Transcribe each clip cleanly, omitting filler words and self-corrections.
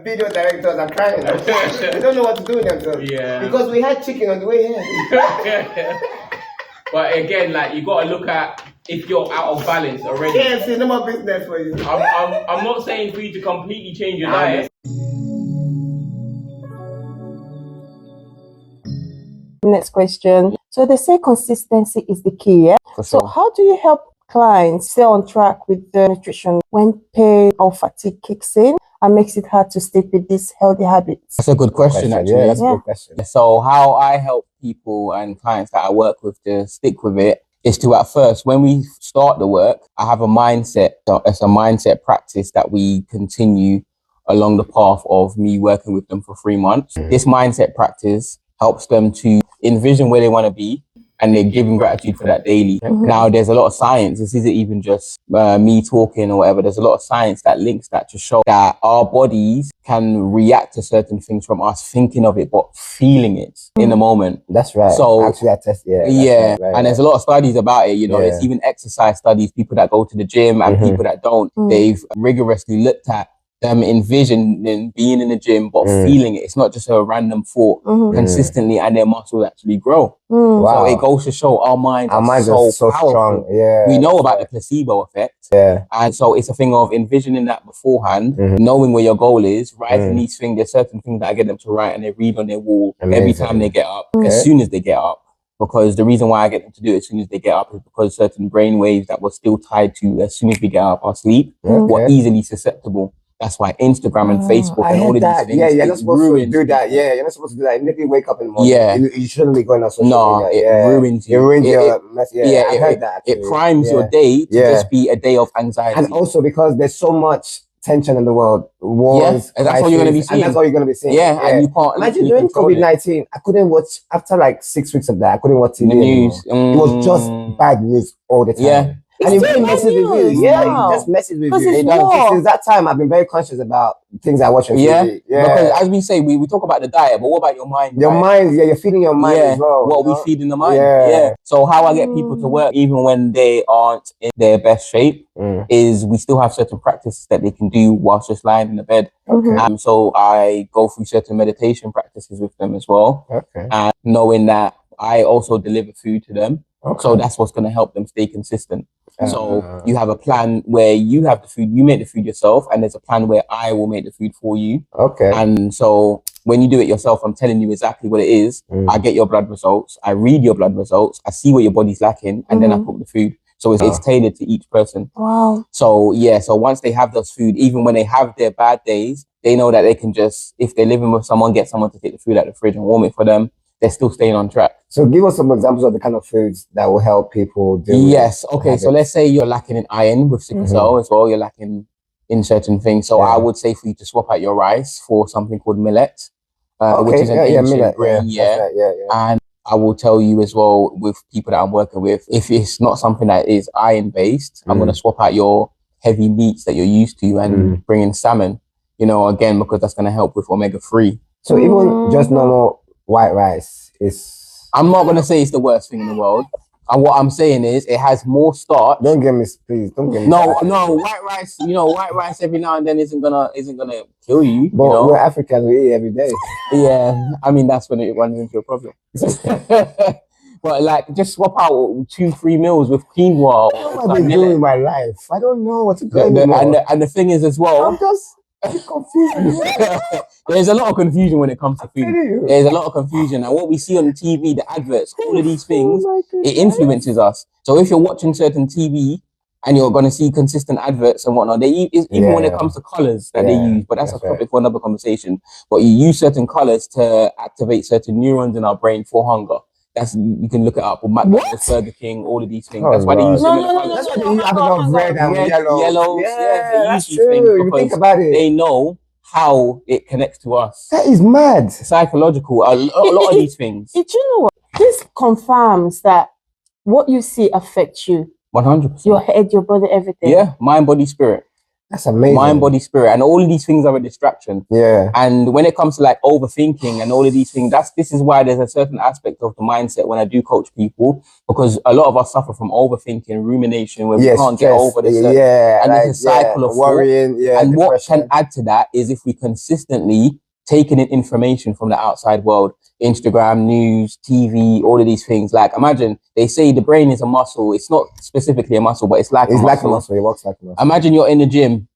video directors are crying. They don't know what to do with themselves. Yeah. Because we had chicken on the way here. But again, like, you got to look at if you're out of balance already. KFC, no more business for you. I'm not saying for you to completely change your diet. Next question. So they say consistency is the key, yeah? So how do you help clients stay on track with the nutrition when pain or fatigue kicks in and makes it hard to stick with these healthy habits? That's a good question, actually. Yeah, that's a good question. So how I help people and clients that I work with to stick with it is to, at first, when we start the work, I have a mindset. So it's a mindset practice that we continue along the path of me working with them for 3 months. This mindset practice helps them to envision where they want to be, and they're giving gratitude for that daily. Now, there's a lot of science. This isn't even just me talking or whatever. There's a lot of science that links that to show that our bodies can react to certain things from us thinking of it, but feeling it in the moment. That's right. So actually, I test. Yeah. And there's a lot of studies about it. You know, there's even exercise studies, people that go to the gym and people that don't. They've rigorously looked at them envisioning being in the gym, but feeling it. It's not just a random thought consistently, and their muscles actually grow. Wow. So it goes to show our minds are so powerful. Strong. Yeah. We know about the placebo effect. Yeah. And so it's a thing of envisioning that beforehand, knowing where your goal is, writing these things. There's certain things that I get them to write and they read on their wall every time they get up, as soon as they get up. Because the reason why I get them to do it as soon as they get up is because certain brain waves that were still tied to as soon as we get up our sleep were easily susceptible. That's why Instagram and Facebook and all of these things. Yeah, you're not supposed to do that. Yeah, you're not supposed to do that. If you wake up in the morning, you shouldn't be going on social media. It ruins you. It ruins your mess. I heard that. It primes your day to just be a day of anxiety. And also because there's so much tension in the world, wars, and that's all you're going to be seeing. And that's all you're going to be seeing. Yeah, and you can't. Imagine during COVID-19, I couldn't watch, after like 6 weeks of that, I couldn't watch TV the news. It was just bad news all the time. Yeah. And it really messes with you. Yeah, it just messes with you. Since that time, I've been very conscious about things I watch on TV. Yeah. Because as we say, we talk about the diet, but what about your mind? Your mind, you're feeding your mind as well. What we feed in the mind. Yeah. So how I get people to work, even when they aren't in their best shape, is we still have certain practices that they can do whilst just lying in the bed. So I go through certain meditation practices with them as well. And knowing that I also deliver food to them. So that's what's going to help them stay consistent. So you have a plan where you have the food, you make the food yourself, and there's a plan where I will make the food for you. And so when you do it yourself, I'm telling you exactly what it is. I get your blood results, I read your blood results, I see what your body's lacking, and then I cook the food. So it's tailored to each person. Wow. So so once they have those food, even when they have their bad days, they know that they can just, if they're living with someone, get someone to take the food out of the fridge and warm it for them. They're still staying on track. So give us some examples of the kind of foods that will help people do. Yes. Okay. So let's say you're lacking in iron with sickle cell as well. You're lacking in certain things. So I would say for you to swap out your rice for something called millet, which is an ancient grain. And I will tell you as well, with people that I'm working with, if it's not something that is iron based, I'm going to swap out your heavy meats that you're used to and bring in salmon, you know, again, because that's going to help with omega-3. So even just normal white rice is... I'm not going to say it's the worst thing in the world. And what I'm saying is it has more starch. Don't get me, please. Don't get me. No, white rice, you know, white rice every now and then isn't gonna kill you. But you know? We're Africans, we eat every day. Yeah, I mean, that's when it runs into a problem. But like, just swap out 2-3 meals with quinoa. What am I doing in my life? I don't know what to do and the thing is as well, I'm just confused. There's a lot of confusion when it comes to food. There's a lot of confusion, and what we see on the TV, the adverts, all of these things, it influences us. So if you're watching certain TV and you're going to see consistent adverts and whatnot, even when it comes to colors that they use, but that's a topic for another conversation. But you use certain colors to activate certain neurons in our brain for hunger. You can look it up with McDonald's, Burger King, all of these things. That's why they use similar colors. That's why they have a lot of red and yellow. They use these things because think about it. They know how it connects to us. That is mad. Psychological. A lot of these things. Do you know what? This confirms that what you see affects you. 100%. Your head, your body, everything. Yeah, mind, body, spirit. That's amazing. Mind, body, spirit, and all of these things are a distraction. Yeah. And when it comes to like overthinking and all of these things, this is why there's a certain aspect of the mindset when I do coach people, because a lot of us suffer from overthinking, rumination, where we can't get over this. And like, it's a cycle of worrying. Yeah. And depression. what can add to that is if we consistently taking in information from the outside world, Instagram, news, TV, all of these things. Like, imagine they say the brain is a muscle. It's not specifically a muscle, but it's like a muscle. Like a muscle. It works like a muscle. Imagine you're in the gym.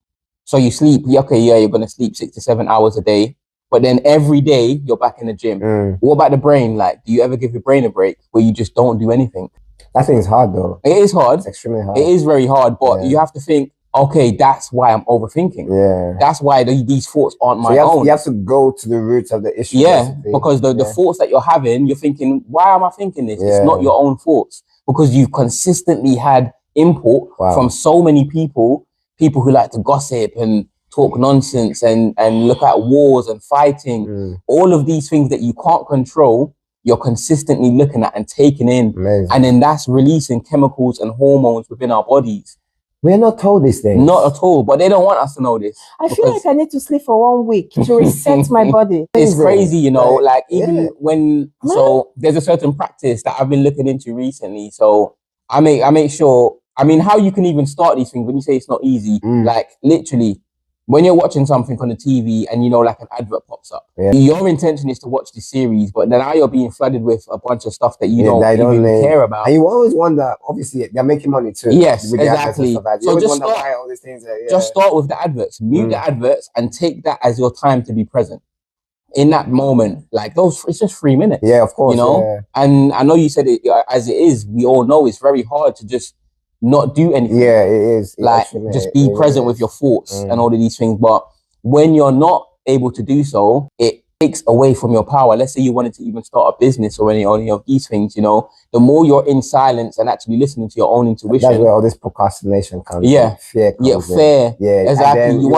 So you sleep, you're going to sleep 6 to 7 hours a day, but then every day you're back in the gym. What about the brain? Like, do you ever give your brain a break where you just don't do anything? That thing is hard though. It is hard. It's extremely hard. It is very hard, but you have to think, okay, that's why I'm overthinking. Yeah. That's why these thoughts aren't my own. You have to go to the roots of the issue. Yeah, basically. Because the thoughts that you're having, you're thinking, why am I thinking this? It's not your own thoughts, because you've consistently had input from so many people who like to gossip and talk nonsense and look at wars and fighting. All of these things that you can't control, you're consistently looking at and taking in. Amazing. And then that's releasing chemicals and hormones within our bodies. We're not told these things. Not at all, but they don't want us to know this. I feel like I need to sleep for 1 week to reset my body. It's crazy, you know, like even when, so there's a certain practice that I've been looking into recently. So I make sure, I mean, how you can even start these things when you say it's not easy, like literally, when you're watching something on the TV and, you know, like an advert pops up, your intention is to watch the series, but then now you're being flooded with a bunch of stuff that you don't even care about. And you always wonder, obviously, they're making money too. Yes, exactly. So just start, why all these things just start with the adverts, mute the adverts and take that as your time to be present. In that moment, like it's just 3 minutes. Yeah, of course. You know? And I know you said it as it is, we all know it's very hard to just not do anything. Yeah, it is. Like, just be present with your thoughts and all of these things. But when you're not able to do so, it takes away from your power. Let's say you wanted to even start a business or any of these things, you know, the more you're in silence and actually listening to your own intuition. That's where all this procrastination comes in. Fear comes in. Yeah, exactly. You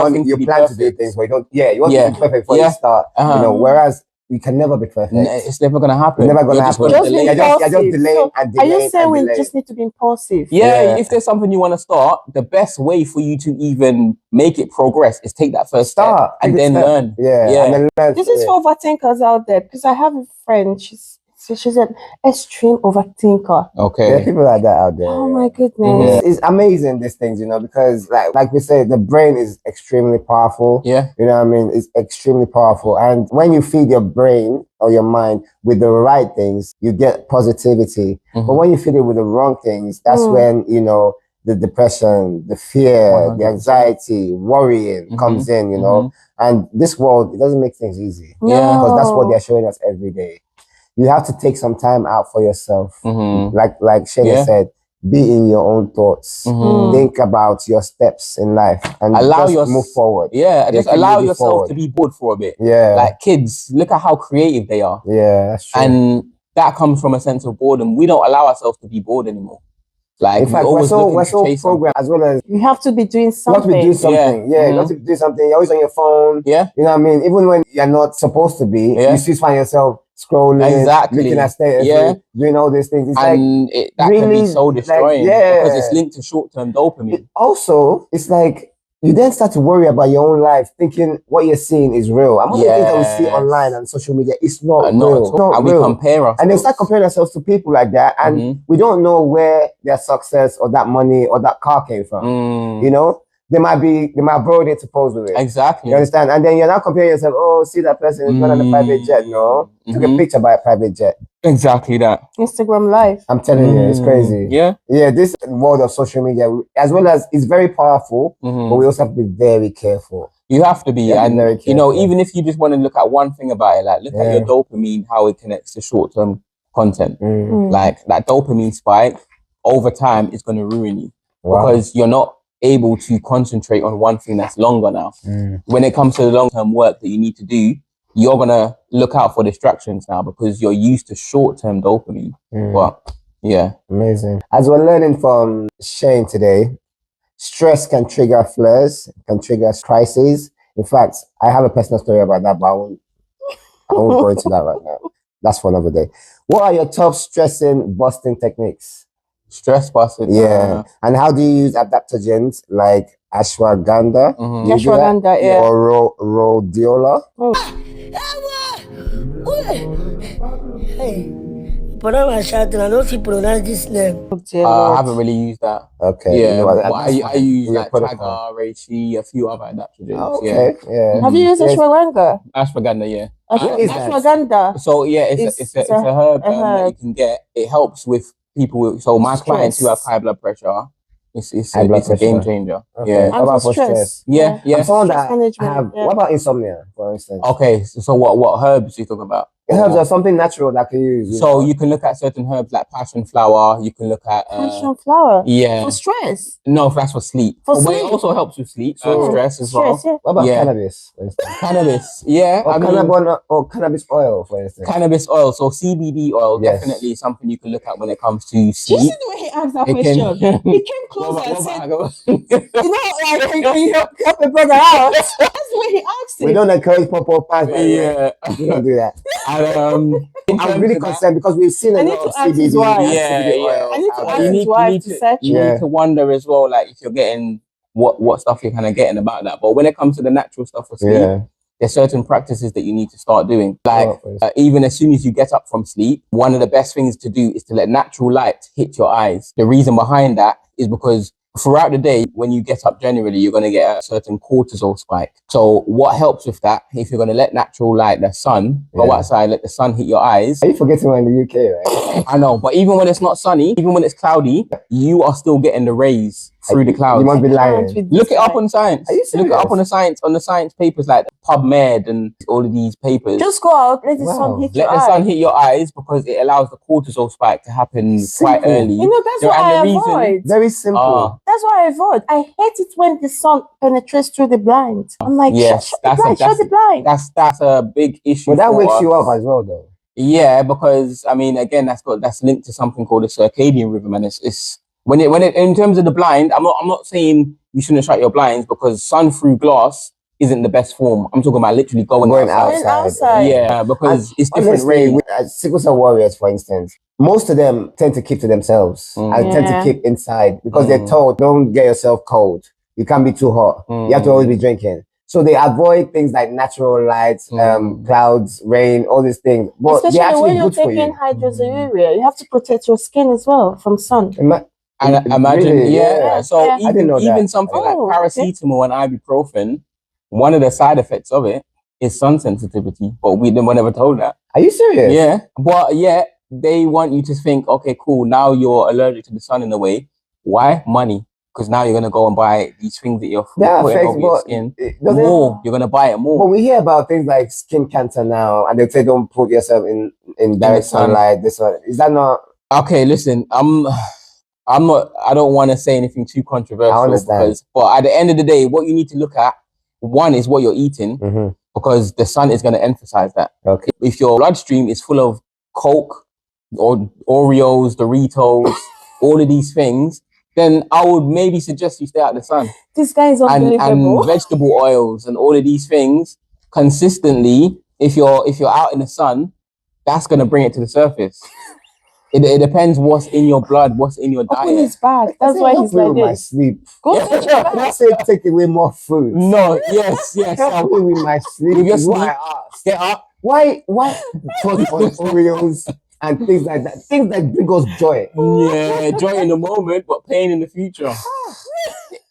plan to do things, but you don't, you want to be perfect before you start, you know, whereas you can never be perfect. It's never going to happen. It's never going to happen. You're just delaying and delaying. Are you saying we just need to be impulsive? Yeah, if there's something you want to start, the best way for you to even make it progress is take that first step and then learn. And then learn. This is for overthinkers out there, because I have a friend, she's an extreme overthinker. Okay. There are people like that out there. Oh my goodness. It's amazing, these things, you know, because like we say, the brain is extremely powerful. Yeah. You know what I mean? It's extremely powerful. And when you feed your brain or your mind with the right things, you get positivity. But when you feed it with the wrong things, that's when, you know, the depression, the fear, 100%. The anxiety, worrying comes in, you know. And this world, it doesn't make things easy. Yeah. Because that's what they're showing us every day. You have to take some time out for yourself. Like Shayna said, be in your own thoughts. Think about your steps in life and just move forward. Yeah, just allow yourself to be bored for a bit. Yeah. Like kids, look at how creative they are. Yeah, that's true. And that comes from a sense of boredom. We don't allow ourselves to be bored anymore. Like, in fact, we're so programmed, as well as you have to be doing something. You have to do something. You have to do something. You're always on your phone. Yeah. You know what I mean? Even when you're not supposed to be, you still find yourself scrolling, looking at status, doing all these things. It's and that can be so destroying because it's linked to short-term dopamine. It's like you then start to worry about your own life, thinking what you're seeing is real. And most of the things that we see online and social media, it's not real. It's not real. We compare ourselves. And they start comparing ourselves to people like that, and we don't know where their success or that money or that car came from. You know? They might borrow it to pose with it. Exactly. You understand? And then you're not comparing yourself, oh, see that person is going on a private jet. No. Took a picture by a private jet. Exactly that. Instagram Live. I'm telling you, it's crazy. Yeah. Yeah, this world of social media, as well as it's very powerful, but we also have to be very careful. You have to be. And, you know, even if you just want to look at one thing about it, like look at your dopamine, how it connects to short-term content. Like that dopamine spike over time is going to ruin you because you're not able to concentrate on one thing that's longer now. When it comes to the long-term work that you need to do, you're going to look out for distractions now because you're used to short-term dopamine. But yeah. Amazing. As we're learning from Shane today, stress can trigger flares, can trigger crises. In fact, I have a personal story about that, but I won't go into that right now. That's for another day. What are your top stressing busting techniques? Stress busting. Yeah. And how do you use adaptogens like ashwagandha. Mhm. You do that? Ashwagandha, yeah. Or rhodiola. Hey, but I'm shouting. I don't see pronounce this name. I haven't really used that. Okay. Yeah, You know what? but That's I fine. use In your like protocol. Tiger, Reishi, a few other adaptogens. Oh, okay. Yeah. Have you used Yes. ashwagandha? Ashwagandha, yeah. What is that? Ashwagandha. So yeah, it's a herb that you herb. can get. It helps with people with, so my clients who have Stress. high blood pressure, it's High blood a game pressure. changer. Okay. Yeah. What about for stress? Yeah, yeah. I'm someone Stress that management, have. yeah. What about insomnia, for instance? Okay, so what herbs are you talking about? Herbs are something natural that can use. So you can look at certain herbs like passion flower. You can look at Passion flower. yeah. For stress. No, that's for sleep. For But sleep. it also helps with sleep, So- stress as well. Yeah. What about Yeah. cannabis, for instance? Cannabis, yeah. Or I mean, cannabis oil, for instance. cannabis oil. So CBD oil Yes. definitely is something you can look at when it comes to Do you sleep. see the way he asked that It question? can- He came closer What and about- said, what you know, like, can you help a brother out? That's the way he asked We it. don't encourage pop-up pass, by the way. yeah. We don't do that. And, in I'm terms really of that- concerned because we've seen I a need lot to of ask his CBD wife. and Yeah, CBD yeah. oil. I need to out ask there. his wife to search you it. Yeah. need to wonder as well, like if you're getting what stuff you're kind of getting about that. But when it comes to the natural stuff for sleep, Yeah. there's certain practices that you need to start doing. Like Oh, even as soon as you get up from sleep, one of the best things to do is to let natural light hit your eyes. The reason behind that is because throughout the day, when you get up generally, you're going to get a certain cortisol spike. So what helps with that, if you're going to let natural light, the sun, go Yeah. outside, let the sun hit your eyes. Are you forgetting we're in the UK, right? I know, but even when it's not sunny, even when it's cloudy, you are still getting the rays through the clouds. You must be Can't lying. with this Look it up guy. on science. Are you Look it up serious? on the science papers like PubMed and all of these papers. Just go out, let the sun Wow. hit Let your the eye. sun hit your eyes because it allows the cortisol spike to happen quite Simple. early. You know, that's So- what and I the reason- avoid. Very simple. Ah. That's why I avoid. I hate it when the sun penetrates through the blind. I'm like, Yes, shut the blind, shut the blind. That's a big issue. But that for wakes us. you up as well, though. Yeah, because I mean, again, that's linked to something called the circadian rhythm, and it's when it in terms of the blind. I'm not saying you shouldn't shut your blinds because sun through glass isn't the best form. I'm talking about literally going outside. outside. Yeah, because it's different Honestly, rays. sickle cell warriors, for instance, most of them tend to keep to themselves and tend to Yeah. keep inside because they're told, don't get yourself cold. You can't be too hot. You have to always be drinking. So they avoid things like natural lights, clouds, rain, all these things. But they're Especially actually when you're good for taking you. hydroxyurea, you have to protect your skin as well from sun. And imagine, Really? yeah. So Yeah. I didn't know even that. something Oh, like paracetamol and ibuprofen, one of the side effects of it is sun sensitivity. But we were never told that. Are you serious? Yeah, but yeah, they want you to think, okay, cool. Now you're allergic to the sun in a way. Why? Money. Because now you're gonna go and buy these things that you're That putting affects over your but skin. it doesn't- More, you're gonna buy it But more. we hear about things like skin cancer now, and they say don't put yourself in direct sun. sunlight. This one is that not? Okay, listen, I'm not. I don't want to say anything too controversial. I understand. But at the end of the day, what you need to look at one is what you're eating. Mm-hmm. Because the sun is going to emphasize that. Okay. If your bloodstream is full of Coke or Oreos, Doritos, all of these things, then I would maybe suggest you stay out of the sun. This guy is unbelievable. And vegetable oils and all of these things consistently. If you're out in the sun, that's going to bring it to the surface. It depends what's in your blood, what's in your Open diet. his bag. That's why he's like my this. sleep. Go touch your I bag. say take away more food. No, yes. Help me with my sleep. With your is what sleep. I ask. Get up. Why focus on Oreos and things like that? Things that bring us joy. Yeah, joy in the moment, but pain in the future.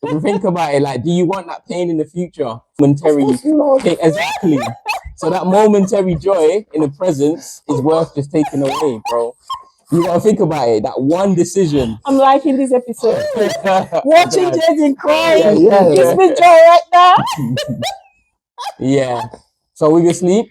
If you think about it, like, do you want that pain in the future? Momentary, exactly. So that momentary joy in the presence is worth just taking away, bro. You gotta think about it. That one decision. I'm liking this episode. Watching Jason cry Yeah. gives me joy right now. Yeah. So with your sleep,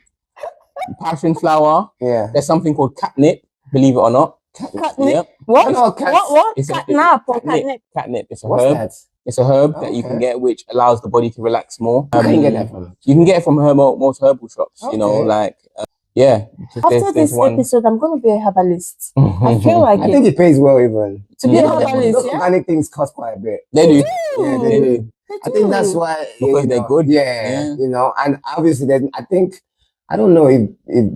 passion flower. Yeah. There's something called catnip. Believe it or not. Catnip. Yep. What? No, cats. What? It's a- Catnap or Catnip. catnip? Catnip. It's a What's herb. that? It's a herb that you Okay. can get, which allows the body to relax more. Where can you get that from? You can get it from most herbal shops. You know, Okay. like yeah. After this episode, I'm going to be a herbalist. I feel like I it. think it pays well even. To be a Yeah. herbalist, Those yeah? organic things cost quite a bit. They do. Yeah, they do. I think that's why Because they're good. Yeah, you know, and obviously, then I don't know if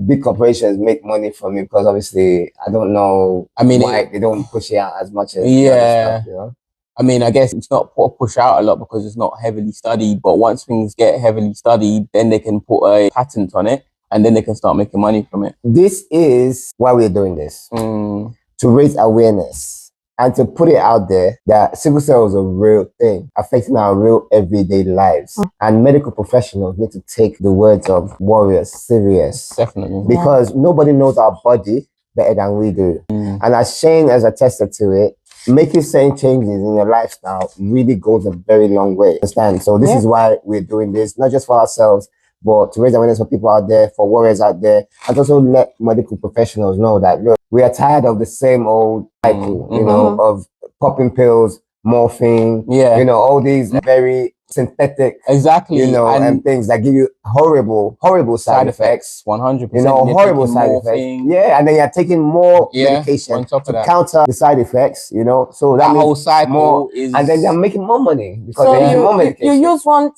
big corporations make money from it because obviously I don't know. I mean, why they don't push it out as much as Yeah. other stuff, you know. I mean, I guess it's not push out a lot because it's not heavily studied. But once things get heavily studied, then they can put a patent on it, and then they can start making money from it. This is why we're doing this, to raise awareness and to put it out there that sickle cell is a real thing affecting our real everyday lives. And medical professionals need to take the words of warriors serious. Definitely. Because nobody knows our body better than we do. And as Shane has attested to it, making certain changes in your lifestyle really goes a very long way. Understand? So this is why we're doing this, not just for ourselves, but to raise awareness for people out there, for warriors out there, and also let medical professionals know that, look, we are tired of the same old cycle, you know, of popping pills, morphine, you know, all these very synthetic, you know, and things that give you horrible side effects. 100%. You know, horrible side effects. Yeah, and then you're taking more medication to counter the side effects, you know. So that whole cycle is... And then they're making more money because so they're getting more medication. You use one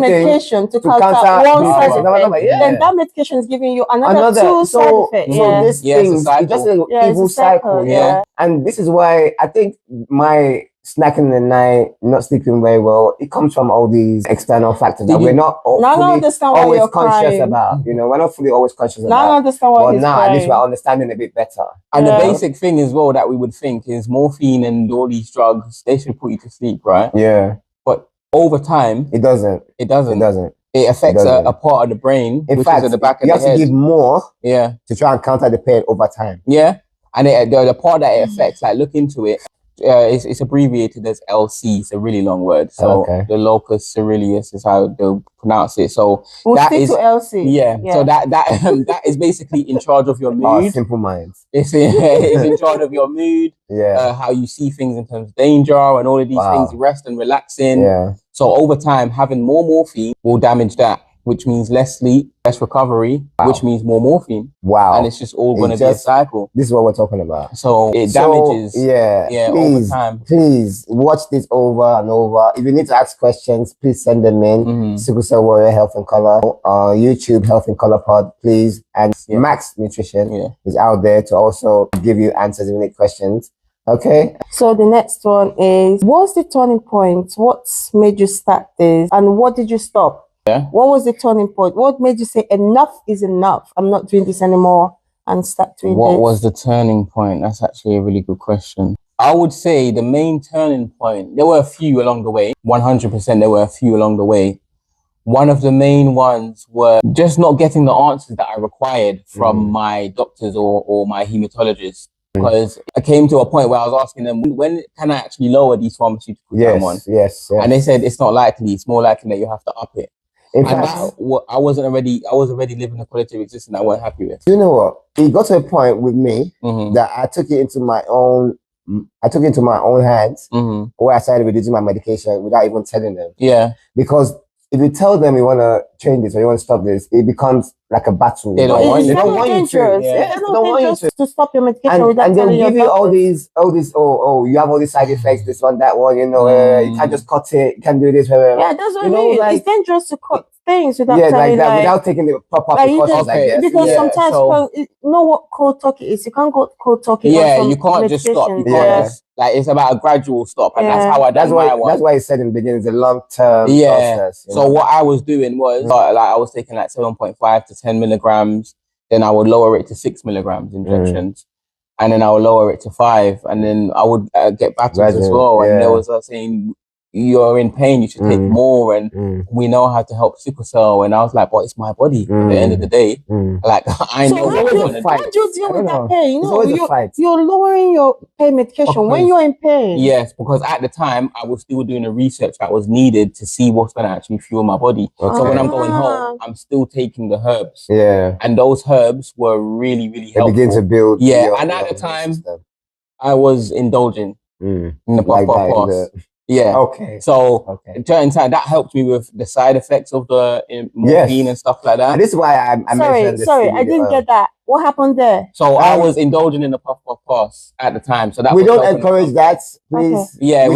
medication to counter one side effect. Then that medication is giving you another two side effects. So this thing is just an evil cycle, you know. And this is why I think my snacking in the night, not sleeping very well, it comes from all these external factors that we're not fully always conscious about. You know, we're not fully always conscious about. Now I understand why But now at least we're understanding a bit better. And the basic thing as well that we would think is morphine and all these drugs, they should put you to sleep, right? Yeah. But over time, it doesn't. It doesn't. It doesn't. It affects a part of the brain, in which fact, is at the back of you the have head. to give more to try and counter the pain over time. Yeah. And the part that it affects, like look into it, it's abbreviated as LC. It's a really long word. So the locus ceruleus is how they'll pronounce it. So we'll that stick is to LC. Yeah. So that is basically in charge of your mood. Oh, simple minds. It's in charge of your mood. Yeah. How you see things in terms of danger and all of these things, rest and relaxing. Yeah. So over time, having more morphine will damage that, which means less sleep, less recovery, which means more morphine. Wow. And it's just all going to be a cycle. This is what we're talking about. So it damages over time. Please watch this over and over. If you need to ask questions, please send them in. Sickle Cell Warrior Health in Color, YouTube Health in Color Pod, please. And Max Nutrition is out there to also give you answers if you need questions. Okay. So the next one is, what's the turning point? What made you start this? And what did you stop? Yeah. What was the turning point? What made you say enough is enough? I'm not doing this anymore and start doing What this? was the turning point? That's actually a really good question. I would say the main turning point, there were a few along the way. 100% there were a few along the way. One of the main ones were just not getting the answers that I required from my doctors or my hematologist. Because I came to a point where I was asking them, when can I actually lower these pharmaceuticals I'm on? Yes. And they said, it's not likely. It's more likely that you have to up it. In fact, I was already living a quality of existence I wasn't happy with. You know what? It got to a point with me that I took it into my own hands where I started reducing my medication without even telling them. Yeah. Because if you tell them you want to change this or you want to stop this, it becomes like a battle. They don't want you. They don't want you to. They don't want you to stop your medication without and they'll telling give your you all these, you have all these side effects, this one, that one, you know, you can't just cut it, you can't do this, Yeah, that's what I mean. like, it's dangerous to cut things without telling, like that, without taking the proper precautions, I guess. Because sometimes you know what cold turkey is. You can't go cold turkey. You can't just stop. You can't just, like, it's about a gradual stop, and that's how I done my one. That's why I said in the beginning, it's a long-term process. So what I was doing was, like, I was taking like 7.5 to 10 milligrams, then I would lower it to 6 milligrams injections, and then I would lower it to 5, and then I would get battles as well. And there was saying, you're in pain, you should take more, and we know how to help sickle cell. And I was like, but it's my body. At the end of the day, like, I know how do you deal with that pain? You're lowering your pain medication when you're in pain. Yes, because at the time I was still doing the research that was needed to see what's going to actually fuel my body. So when I'm going home, I'm still taking the herbs. Yeah, and those herbs were really, really helpful. They begin to build. And at the time, I was indulging in the puff pass. Yeah. Okay. So during time that helped me with the side effects of the morphine and stuff like that. And this is why I mentioned this. Sorry, I didn't get that. What happened there? So I was indulging in the puff pass at the time. So that we don't encourage that, please. Okay. Yeah,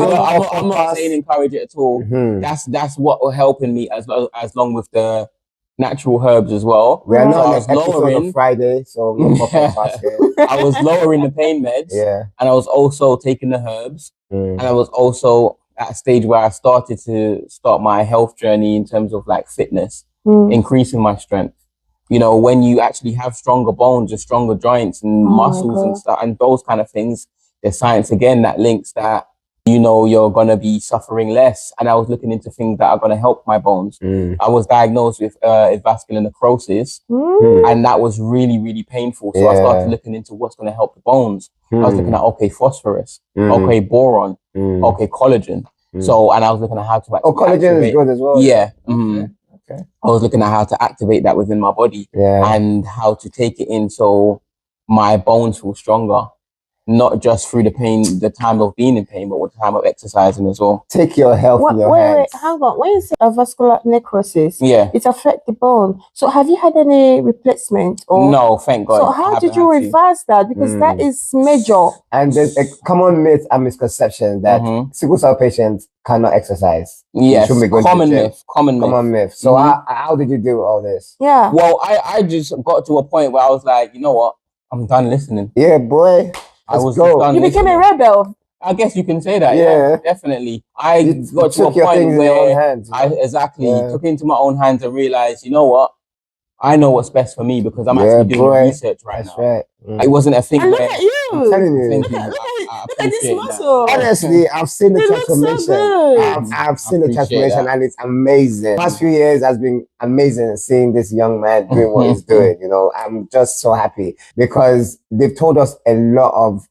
I'm not saying encourage it at all. That's what was helping me as long with the natural herbs as well. We are So not I on was an episode lowering, of Friday, so no pop-up fast here. I was lowering the pain meds, Yeah. and I was also taking the herbs, and I was also at a stage where I started to start my health journey in terms of like fitness, increasing my strength. You know, when you actually have stronger bones and stronger joints and muscles and stuff and those kind of things, there's science again that links that, you know, you're going to be suffering less. And I was looking into things that are going to help my bones. I was diagnosed with vascular necrosis, and that was really, really painful. So I started looking into what's going to help the bones. I was looking at, okay, phosphorus, okay, boron, okay, collagen. So, and I was looking at how to actually collagen is good as well. Yeah. Okay. I was looking at how to activate that within my body and how to take it in so my bones feel stronger. Not just through the pain, the time of being in pain, but with the time of exercising as well. Take your health in your hands. Wait, hang on. When you say a vascular necrosis, Yeah, it affects the bone. So have you had any replacement? Or no, thank God. So how did you reverse that? Because that is major. And there's a common myth and misconception that sickle cell patients cannot exercise. Yes, common myth. So how did you do all this? Yeah. Well, I just got to a point where I was like, you know what? I'm done listening. Yeah, boy. I was done. You became a rebel. I guess you can say that. Yeah, definitely. I got to a point where I took it into my own hands and realized, you know what? I know what's best for me because I'm actually doing research right now. Right. It wasn't a thing. And look at you. I'm telling you. Look at this muscle. Honestly, I've seen the transformation. So I've seen the transformation and it's amazing. The past few years has been amazing seeing this young man doing what he's doing. You know, I'm just so happy because they've told us a lot of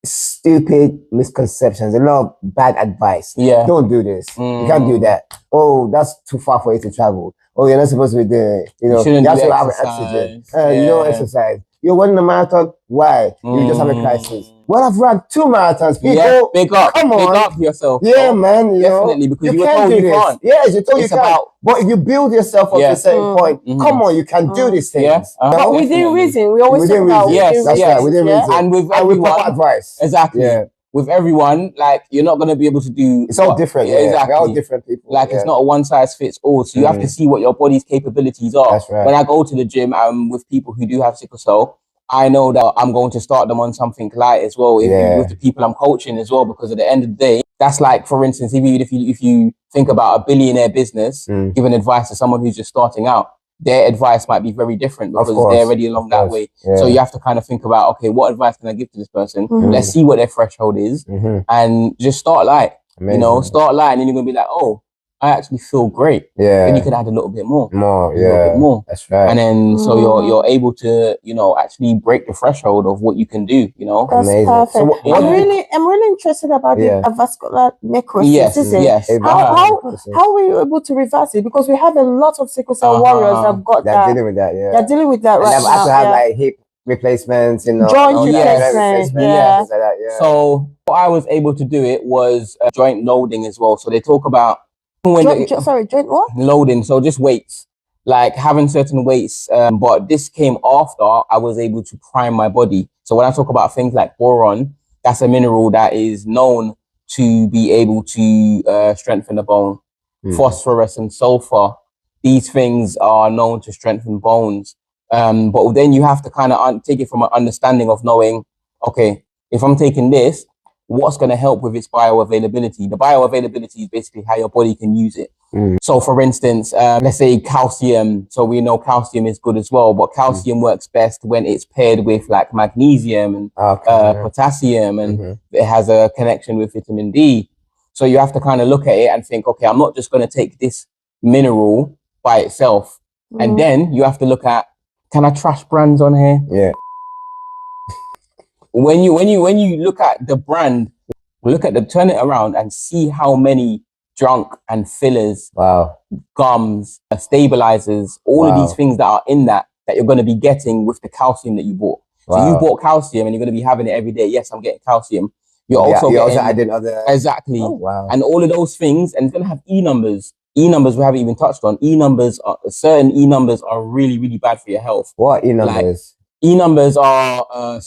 stupid misconceptions, a lot of bad advice. Yeah. Don't do this. You can't do that. Oh, that's too far for you to travel. Oh, you're not supposed to be doing it. You know, you have to have oxygen. You don't exercise. You're running a marathon. Why? You just have a crisis. Well, I've run 2 marathons. People, big up. Come on. Big up yourself. Yeah, man. You definitely, know, because you were told you can't. Yes, you told you can't. But if you build yourself up to a certain point, come on, you can do these things. But within reason, we always talk about that's right, within reason. And with proper advice. Exactly. Yeah. With everyone, like, you're not going to be able to do... It's all different. Exactly. We're all different people. Like, it's not a one-size-fits-all. So you have to see what your body's capabilities are. That's right. When I go to the gym, I'm with people who do have sickle cell, I know that I'm going to start them on something light as well, with the people I'm coaching as well, because at the end of the day, that's like, for instance, if you think about a billionaire business, giving advice to someone who's just starting out, their advice might be very different because they're already along that way. So you have to kind of think about, okay, what advice can I give to this person? Let's see what their threshold is and just start light. You know, start light, and then you're going to be like, oh, I actually feel great. Then you can add a little bit more. A little bit more. That's right. And then so you're able to, you know, actually break the threshold of what you can do, you know. That's perfect. So, I'm really interested about the vascular necrosis. Yes. How were you able to reverse it? Because we have a lot of sickle cell warriors that have got that. They're dealing with that, They're dealing with that right now. They've had to have like hip replacements, you know, joint replacements, things like that, So what I was able to do it was joint loading as well. So they talk about joint what? Loading. So just weights, like having certain weights. But this came after I was able to prime my body. So when I talk about things like boron, that's a mineral that is known to be able to strengthen the bone. Phosphorus and sulfur, these things are known to strengthen bones. But then you have to kind of take it from an understanding of knowing, okay, if I'm taking this, what's going to help with its bioavailability? The bioavailability is basically how your body can use it. So for instance, let's say calcium. So we know calcium is good as well, but calcium works best when it's paired with like magnesium and potassium, and it has a connection with vitamin D. So you have to kind of look at it and think, okay, I'm not just going to take this mineral by itself. And then you have to look at, can I trash brands on here? Yeah. When you look at the brand, turn it around and see how many junk and fillers, gums, stabilizers, all of these things that are in that you're going to be getting with the calcium that you bought. So you bought calcium and you're going to be having it every day. Yes, I'm getting calcium. You're also adding other... Exactly. And all of those things, and it's going to have E numbers. E numbers we haven't even touched on. Certain E numbers are really, really bad for your health. What E numbers? E numbers are,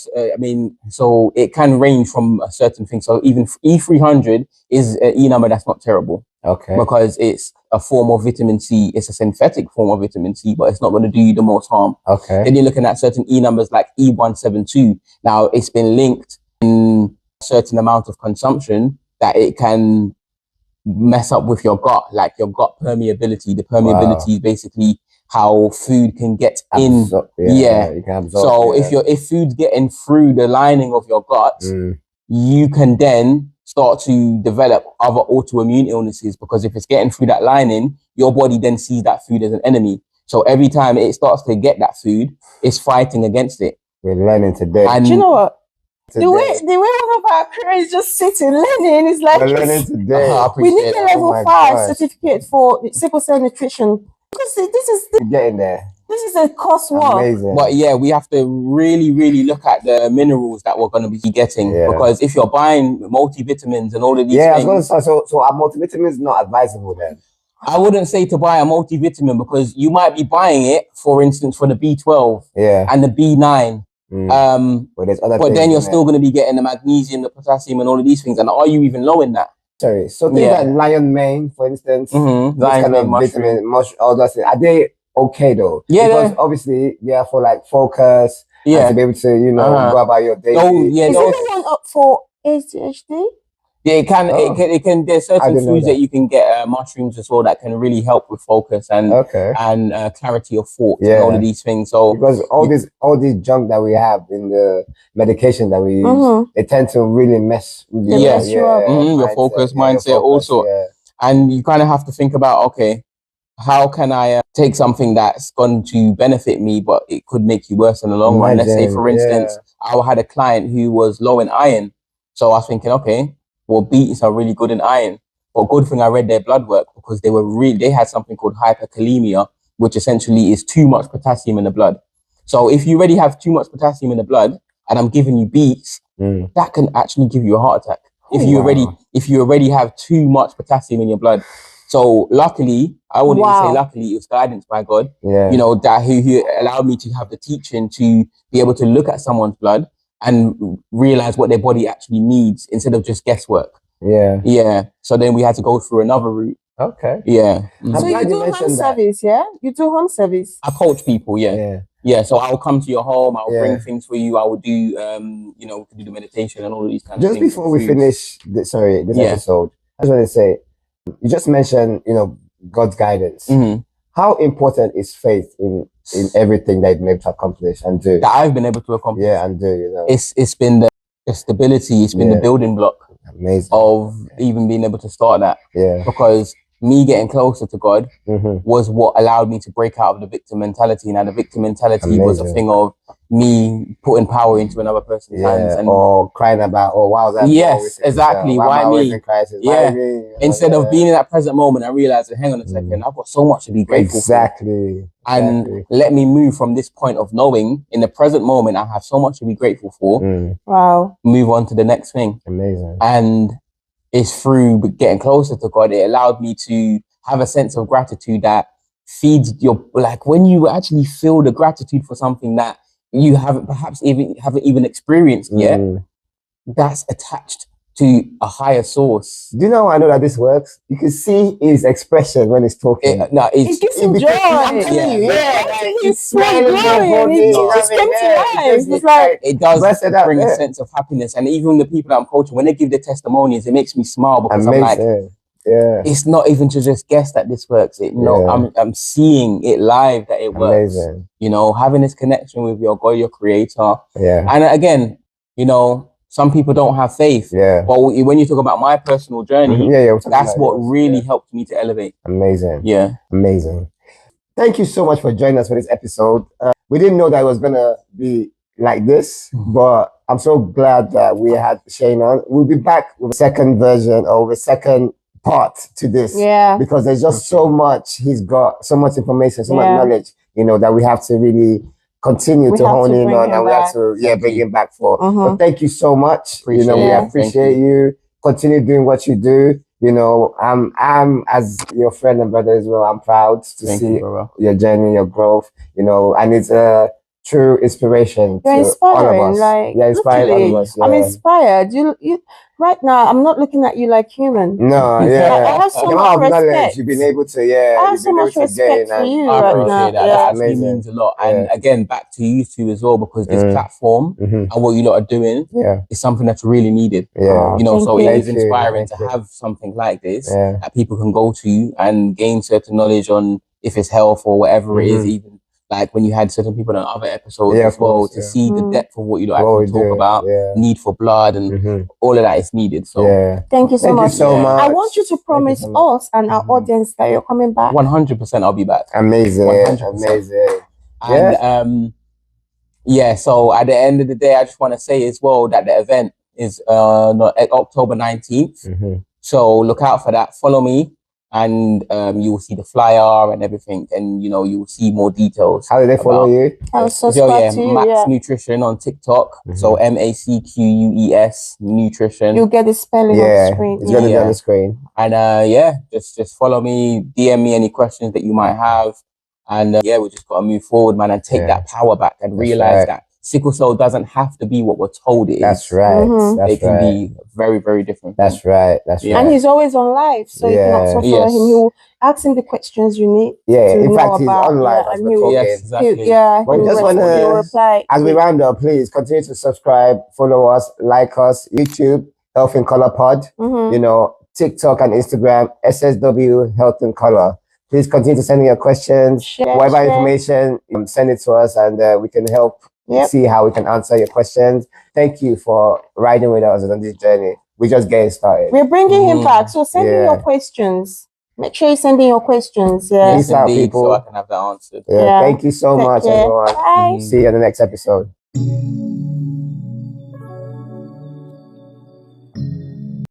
so it can range from a certain thing. So even E300 is an E number that's not terrible. Okay. Because it's a form of vitamin C. It's a synthetic form of vitamin C, but it's not going to do you the most harm. Okay. Then you're looking at certain E numbers like E172. Now, it's been linked in a certain amount of consumption that it can mess up with your gut, like your gut permeability. The permeability is basically how food can get in. You can absorb. So if food's getting through the lining of your gut, you can then start to develop other autoimmune illnesses, because if it's getting through that lining, your body then sees that food as an enemy. So every time it starts to get that food, it's fighting against it. We're learning today. And do you know what? The way one of our parents just sitting learning is like, we're learning today. We need a level 5 certificate for sickle cell nutrition, because this is getting there. This is a course work. Amazing. But yeah, we have to really, really look at the minerals that we're going to be getting, because if you're buying multivitamins and all of these things, I was going to say, so are multivitamins not advisable then? I wouldn't say to buy a multivitamin, because you might be buying it, for instance, for the B12 and the B9. But then you're still going to be getting the magnesium, the potassium, and all of these things. And are you even low in that? Sorry. So things like lion mane, for instance, lion mane, mushroom, all those things, are they okay though? Yeah. Because obviously, for like focus, and to be able to, go about your day. Is anyone up for ADHD? Yeah, it can. There's certain foods that you can get, mushrooms as well, that can really help with focus and clarity of thought and all of these things. So because all this junk that we have in the medication that we use, they tend to really mess with your focus, mindset, also. And you kind of have to think about, okay, how can I take something that's going to benefit me, but it could make you worse in the long run? Let's say, for instance, I had a client who was low in iron, so I was thinking, okay, well, beets are really good in iron. But good thing I read their blood work, because they had something called hyperkalemia, which essentially is too much potassium in the blood. So if you already have too much potassium in the blood, and I'm giving you beets, that can actually give you a heart attack. If you already have too much potassium in your blood. So luckily, I wouldn't even say luckily, it was guidance by God. That he allowed me to have the teaching to be able to look at someone's blood and realize what their body actually needs, instead of just guesswork. So then we had to go through another route. Okay. So you do home service, You do home service. I coach people, so I'll come to your home, I'll bring things for you, I will do we can do the meditation and all of these kinds of things. Just before we finish this episode, I just want to say, you just mentioned, God's guidance. How important is faith in everything that you've been able to accomplish and do? That I've been able to accomplish. And do, It's been the stability, it's been the building block. Amazing. Of even being able to start that. Because me getting closer to God was what allowed me to break out of the victim mentality. Now, the victim mentality was a thing of me putting power into another person's hands, or crying about, exactly. Why me? Instead of being in that present moment, I realized, hang on a second, I've got so much to be grateful for. And let me move from this point of knowing in the present moment, I have so much to be grateful for. Move on to the next thing. Amazing. And it's through getting closer to God, it allowed me to have a sense of gratitude that feeds your, like, when you actually feel the gratitude for something that you haven't even experienced yet, that's attached to a higher source. Do you know how I know that this works? You can see his expression when he's talking. It gives him joy. I'm telling you, he's smiling. It just came to life. It's like it does bring a sense of happiness. And even the people that I'm coaching, when they give their testimonies, it makes me smile, because I'm like, it's not even to just guess that this works. I'm seeing it live that it works. Amazing. Having this connection with your God, your creator. And again, some people don't have faith. But when you talk about my personal journey, that's what really helped me to elevate. Amazing. Amazing. Thank you so much for joining us for this episode. We didn't know that it was gonna be like this, but I'm so glad that we had Shane on. We'll be back with a second version, or with a second part to this, because there's just so much. He's got so much information, so much knowledge, that we have to really continue to hone in on, and we have to bring him back for. But thank you so much. We appreciate you. Continue doing what you do. I'm as your friend and brother as well, I'm proud to see your journey, your growth, and it's true inspiration You're to inspiring, all of us. like, Yeah, inspiring all literally, of us. Yeah. I'm inspired. You, right now, I'm not looking at you like human. No, Like, yeah. I have so The much amount of knowledge respect. you've been able to, I have you've so been able much to respect gain, for and you I right appreciate now. that. Yeah. That actually amazing. means a lot. Yeah. And again, back to you two as well, because this Mm. platform Mhm. and what you lot are doing Yeah, is something that's really needed. yeah. You know, Thank so you. it is Thank you. inspiring Thank to you. have something like this Yeah. that people can go to and gain certain knowledge on, if it's health or whatever it is, even like when you had certain people on other episodes Yeah, as of well, course, to yeah. see the depth of what you lot What we actually talk do, about, yeah. need for blood and all of that is needed. So Yeah. Thank you so Thank you much. so Yeah. much. I want you to promise so much. us and our audience that you're coming back. 100% I'll be back. Amazing. 100%. Amazing. And Yeah. yeah, so at the end of the day, I just want to say as well that the event is October 19th. So look out for that. Follow me and you will see the flyer and everything, and you know, you will see more details. How do they follow you? I'll So subscribe to you. Max Yeah. Nutrition on TikTok. So MACQUES Nutrition. You'll get the spelling on the Yeah, screen. it's going to be on the screen. And just follow me, DM me any questions that you might have. And we just got to move forward, man, and take that power back and realize that sickle cell doesn't have to be what we're told it is. That's right. That's It can be very, very different. That's right. That's right. And he's always on live, so you can also follow him. He will ask him the questions you need. Yeah, to in know fact, he's about, on live yeah, as and we're he will- talking. Yes, exactly. But just want he'll reply. as we round up, please continue to subscribe, follow us, like us, YouTube, Health in Color Pod, you know, TikTok and Instagram, SSW Health in Color. Please continue to send in your questions, whatever information, send it to us, and we can help see how we can answer your questions. Thank you for riding with us on this journey. We're just getting started. We're bringing him back, so send in your questions. Make sure you send in your questions. Yeah. Yes, indeed, so I can have that answered. Thank you so much, everyone. Bye. See you in the next episode.